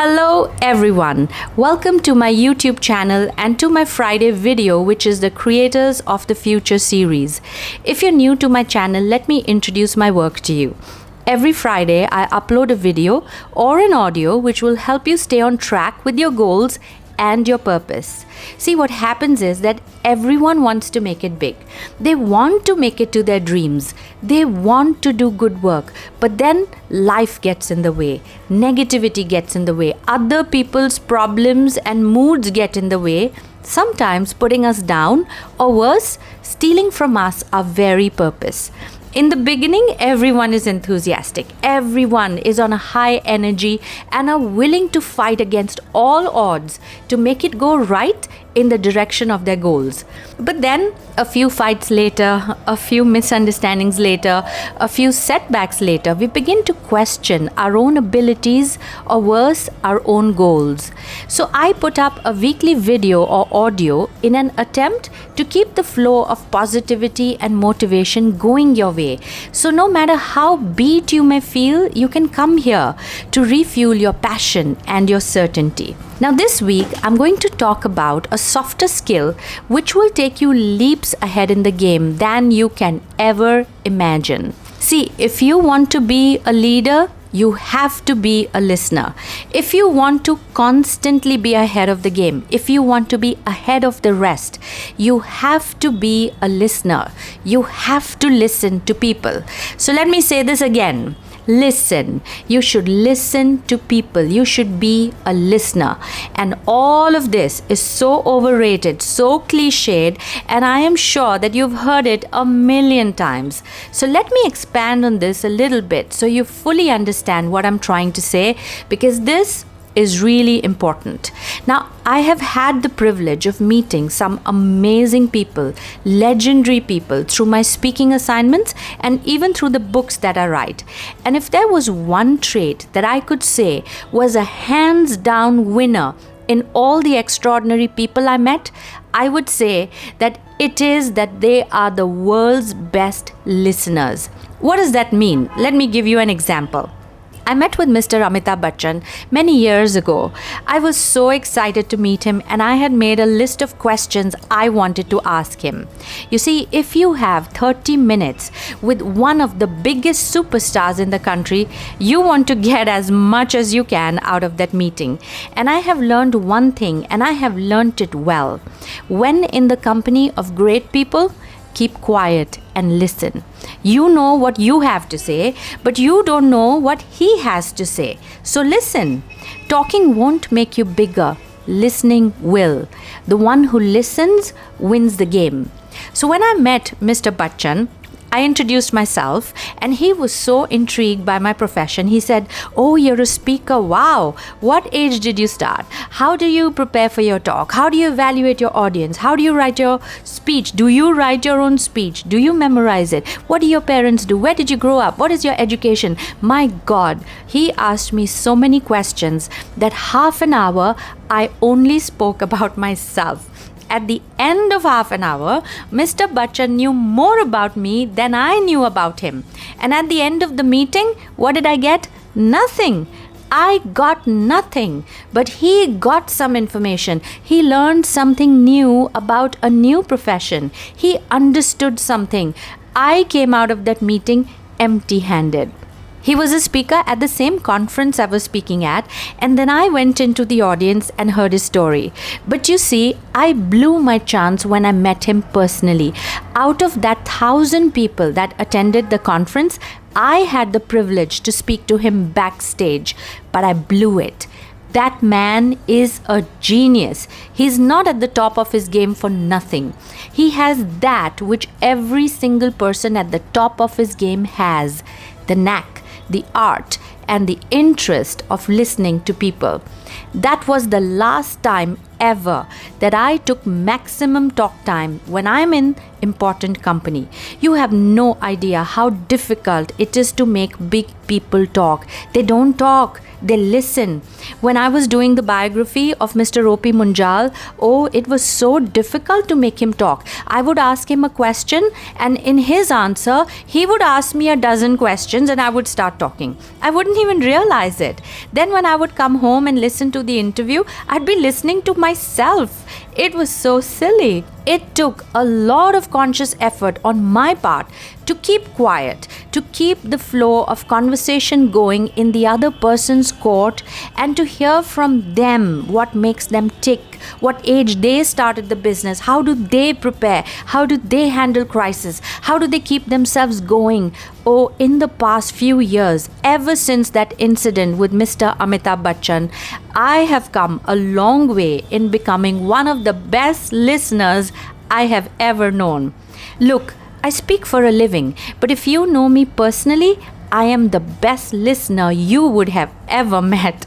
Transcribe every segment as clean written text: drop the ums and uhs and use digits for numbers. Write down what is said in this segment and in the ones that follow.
Hello everyone, welcome to my YouTube channel and to my Friday video, which is the Creators of the Future series. If you're new to my channel, let me introduce my work to you. Every Friday I upload a video or an audio which will help you stay on track with your goals and your purpose. See, what happens is that everyone wants to make it big. They want to make it to their dreams. They want to do good work. But then life gets in the way. Negativity gets in the way. Other people's problems and moods get in the way, sometimes putting us down, or worse, stealing from us our very purpose. In the beginning, everyone is enthusiastic. Everyone is on a high energy and are willing to fight against all odds to make it go right in the direction of their goals. But then, a few fights later, a few misunderstandings later, a few setbacks later, we begin to question our own abilities or worse, our own goals. So I put up a weekly video or audio in an attempt to keep the flow of positivity and motivation going your way. So no matter how beat you may feel, you can come here to refuel your passion and your certainty. Now this week, I'm going to talk about a softer skill which will take you leaps ahead in the game than you can ever imagine. See, if you want to be a leader, you have to be a listener. If you want to constantly be ahead of the game, if you want to be ahead of the rest, you have to be a listener. You have to listen to people. So let me say this again. Listen. You should listen to people. You should be a listener. And all of this is so overrated, so cliched, and I am sure that you've heard it a million times. So let me expand on this a little bit so you fully understand what I'm trying to say, because this is really important. Now, I have had the privilege of meeting some amazing people, legendary people, through my speaking assignments and even through the books that I write. And if there was one trait that I could say was a hands-down winner in all the extraordinary people I met, I would say that it is that they are the world's best listeners. What does that mean? Let me give you an example. I met with Mr. Amitabh Bachchan many years ago. I was so excited to meet him, and I had made a list of questions I wanted to ask him. You see, if you have 30 minutes with one of the biggest superstars in the country, you want to get as much as you can out of that meeting. And I have learned one thing, and I have learned it well. When in the company of great people, keep quiet and listen. You know what you have to say, but you don't know what he has to say. So listen. Talking won't make you bigger. Listening will. The one who listens wins the game. So when I met Mr. Bachchan, I introduced myself, and he was so intrigued by my profession. He said, "Oh, you're a speaker. Wow. What age did you start? How do you prepare for your talk? How do you evaluate your audience? How do you write your speech? Do you write your own speech? Do you memorize it? What do your parents do? Where did you grow up? What is your education?" My God, he asked me so many questions that half an hour I only spoke about myself. At the end of half an hour, Mr. Bachchan knew more about me than I knew about him. And at the end of the meeting, what did I get? Nothing. I got nothing. But he got some information. He learned something new about a new profession. He understood something. I came out of that meeting empty-handed. He was a speaker at the same conference I was speaking at, and then I went into the audience and heard his story. But you see, I blew my chance when I met him personally. Out of that 1,000 people that attended the conference, I had the privilege to speak to him backstage, but I blew it. That man is a genius. He's not at the top of his game for nothing. He has that which every single person at the top of his game has: the knack, the art, and the interest of listening to people. That was the last time ever that I took maximum talk time when I'm in important company. You have no idea how difficult it is to make big people talk. They don't talk, they listen. When I was doing the biography of Mr. O.P. Munjal, it was so difficult to make him talk. I would ask him a question, and in his answer, he would ask me a dozen questions and I would start talking. I wouldn't even realize it. Then when I would come home and listen to the interview, I'd be listening to myself. It was so silly. It took a lot of conscious effort on my part to keep quiet, to keep the flow of conversation going in the other person's court, and to hear from them what makes them tick, what age they started the business, how do they prepare, how do they handle crisis, how do they keep themselves going. In the past few years, ever since that incident with Mr. Amitabh Bachchan, I have come a long way in becoming one of the best listeners I have ever known. Look, I speak for a living, but if you know me personally, I am the best listener you would have ever met.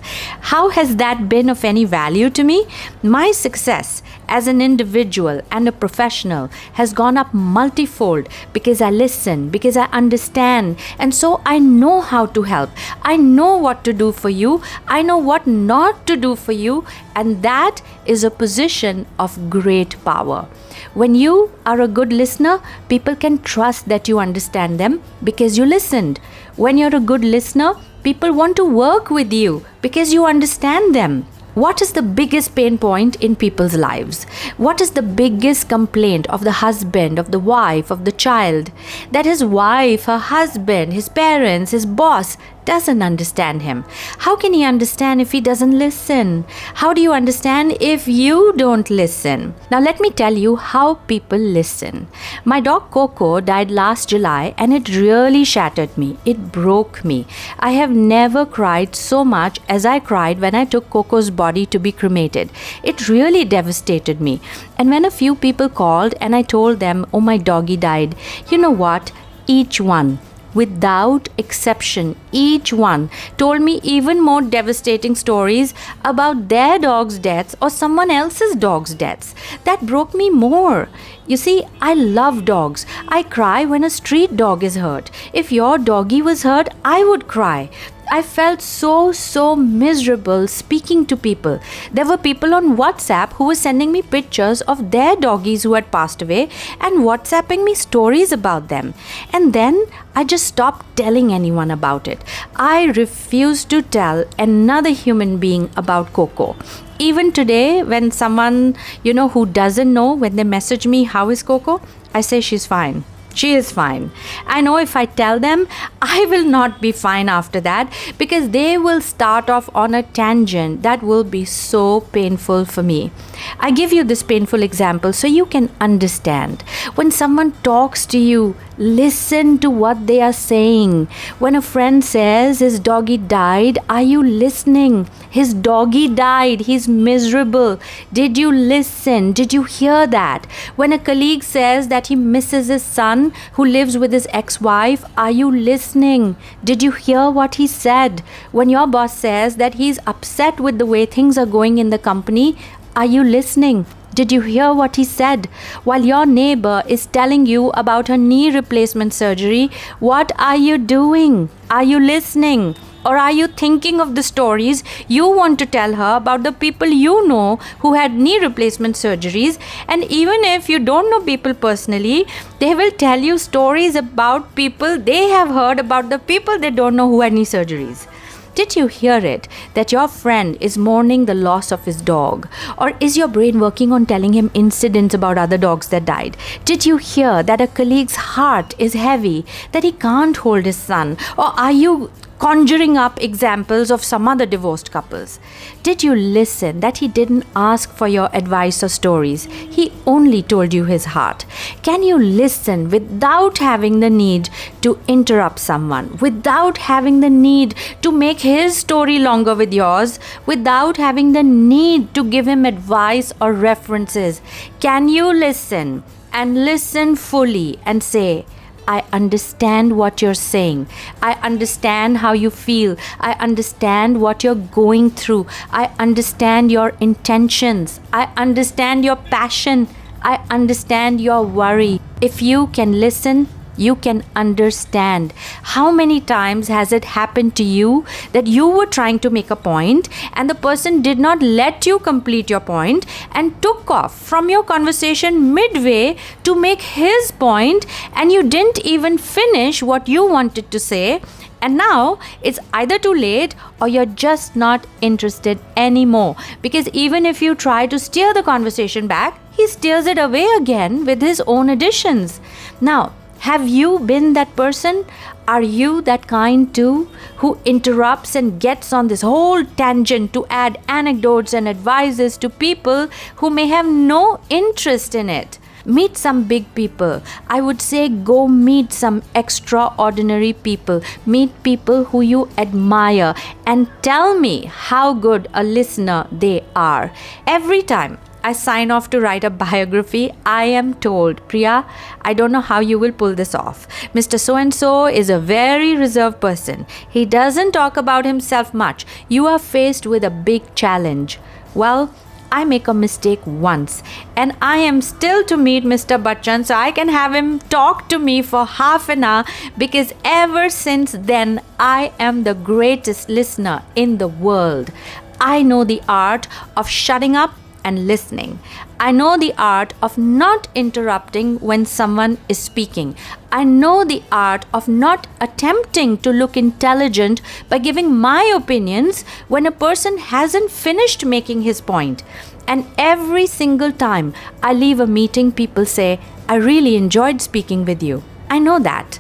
How has that been of any value to me? My success as an individual and a professional has gone up multifold because I listen, because I understand, and so I know how to help. I know what to do for you. I know what not to do for you, and that is a position of great power. When you are a good listener, people can trust that you understand them because you listened. When you're a good listener, people want to work with you because you understand them. What is the biggest pain point in people's lives? What is the biggest complaint of the husband, of the wife, of the child? That his wife, her husband, his parents, his boss doesn't understand him. How can he understand if he doesn't listen? How do you understand if you don't listen? Now let me tell you how people listen. My dog Coco died last July and it really shattered me. It broke me. I have never cried so much as I cried when I took Coco's body to be cremated. It really devastated me. And when a few people called and I told them, oh, my doggy died, you know what? Each one, without exception, each one told me even more devastating stories about their dog's deaths or someone else's dog's deaths. That broke me more. You see, I love dogs. I cry when a street dog is hurt. If your doggy was hurt, I would cry. I felt so miserable speaking to people. There were people on WhatsApp who were sending me pictures of their doggies who had passed away and WhatsApping me stories about them. And then I just stopped telling anyone about it. I refused to tell another human being about Coco. Even today, when someone, who doesn't know, when they message me, how is Coco? I say she's fine. She is fine. I know if I tell them, I will not be fine after that because they will start off on a tangent that will be so painful for me. I give you this painful example so you can understand. When someone talks to you, listen to what they are saying. When a friend says his doggy died, are you listening? His doggy died. He's miserable. Did you listen? Did you hear that? When a colleague says that he misses his son who lives with his ex-wife, are you listening? Did you hear what he said? When your boss says that he's upset with the way things are going in the company, are you listening? Did you hear what he said? While your neighbor is telling you about her knee replacement surgery, what are you doing? Are you listening? Or are you thinking of the stories you want to tell her about the people you know who had knee replacement surgeries? And even if you don't know people personally, they will tell you stories about people they have heard about the people they don't know who had knee surgeries. Did you hear it that your friend is mourning the loss of his dog? Or is your brain working on telling him incidents about other dogs that died? Did you hear that a colleague's heart is heavy, that he can't hold his son? Or are you conjuring up examples of some other divorced couples? Did you listen that he didn't ask for your advice or stories? He only told you his heart. Can you listen without having the need to interrupt someone, without having the need to make his story longer with yours, without having the need to give him advice or references? Can you listen and listen fully and say, I understand what you're saying. I understand how you feel. I understand what you're going through. I understand your intentions. I understand your passion. I understand your worry. If you can listen, you can understand. How many times has it happened to you that you were trying to make a point and the person did not let you complete your point and took off from your conversation midway to make his point, and you didn't even finish what you wanted to say? And now it's either too late or you're just not interested anymore, because even if you try to steer the conversation back, he steers it away again with his own additions. Now, have you been that person? Are you that kind too, who interrupts and gets on this whole tangent to add anecdotes and advices to people who may have no interest in it? Meet some big people. I would say go meet some extraordinary people. Meet people who you admire and tell me how good a listener they are. Every time I sign off to write a biography, I am told, Priya, I don't know how you will pull this off. Mr. So-and-so is a very reserved person. He doesn't talk about himself much. You are faced with a big challenge. Well, I make a mistake once and I am still to meet Mr. Bachchan so I can have him talk to me for half an hour, because ever since then I am the greatest listener in the world. I know the art of shutting up and listening. I know the art of not interrupting when someone is speaking. I know the art of not attempting to look intelligent by giving my opinions when a person hasn't finished making his point. And every single time I leave a meeting, people say, I really enjoyed speaking with you. I know that.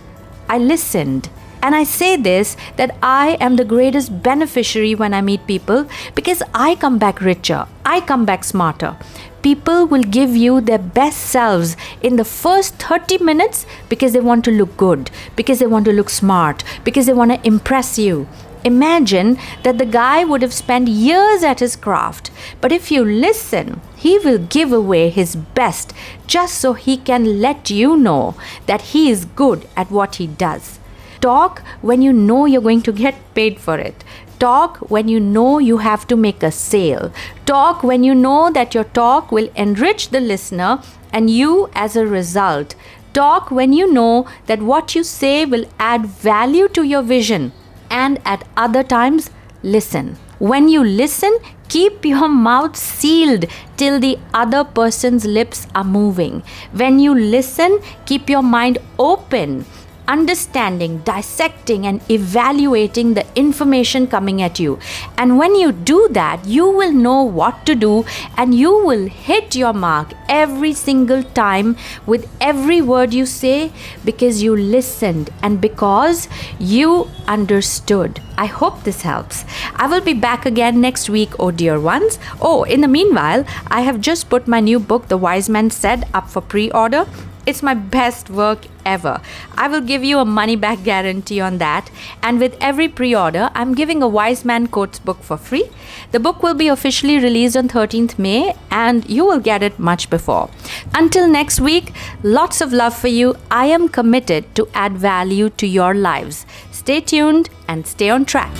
I listened. And I say this, that I am the greatest beneficiary when I meet people, because I come back richer. I come back smarter. People will give you their best selves in the first 30 minutes because they want to look good, because they want to look smart, because they want to impress you. Imagine that the guy would have spent years at his craft, but if you listen, he will give away his best just so he can let you know that he is good at what he does. Talk when you know you're going to get paid for it. Talk when you know you have to make a sale. Talk when you know that your talk will enrich the listener and you as a result. Talk when you know that what you say will add value to your vision. And at other times, listen. When you listen, keep your mouth sealed till the other person's lips are moving. When you listen, keep your mind open, understanding, dissecting, and evaluating the information coming at you. And when you do that, you will know what to do and you will hit your mark every single time with every word you say, because you listened and because you understood. I hope this helps. I will be back again next week, oh dear ones. Oh, in the meanwhile, I have just put my new book, The Wise Man Said, up for pre-order. It's my best work ever. I will give you a money back guarantee on that. And with every pre-order, I'm giving a Wise Man Quotes book for free. The book will be officially released on 13th May and you will get it much before. Until next week, lots of love for you. I am committed to add value to your lives. Stay tuned and stay on track.